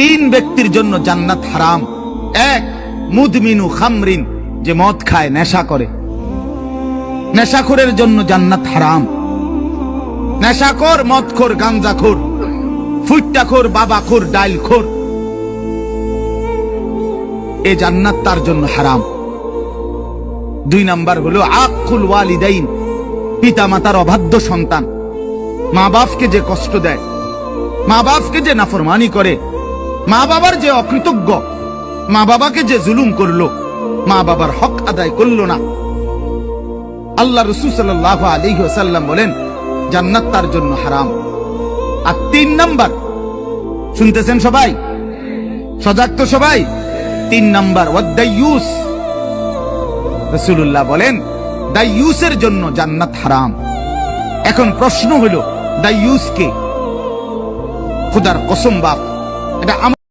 তিন ব্যক্তির জন্য জান্নাত হারাম। এক, মুদমিনু খামরিন, যে মদ খায়, নেশা করে, নেশাখোরের জন্য জান্নাত হারাম। নেশাখোর, মদখোর, গাঞ্জাখোর, ফুট্টাখোর, বাবাখোর, ডাইলখোর, এ জান্নাত তার জন্য হারাম। দুই নাম্বার হলো আকুল ওয়ালিদাইন, পিতা মাতার অবাধ্য সন্তান, মা বাপকে যে কষ্ট দেয়, মা বাপকে যে নাফরমানি করে, মা বাবার যে অকৃতজ্ঞ, মা বাবাকে যে জুলুম করলো, মা বাবার হক আদায় করলো না। আল্লাহ রাসূল সাল্লাল্লাহু আলাইহি ওয়াসাল্লাম বলেন জান্নাত তার জন্য হারাম। আর তিন নাম্বার, শুনতেছেন সবাই? সজাগ তো সবাই? তিন নাম্বার ওয়াদাইয়ুস, রাসূলুল্লাহ বলেন দাইয়ুসের জন্য জান্নাত হারাম। এখন প্রশ্ন হলো দাইয়ুস কে? খোদার কসম বাপ, এটা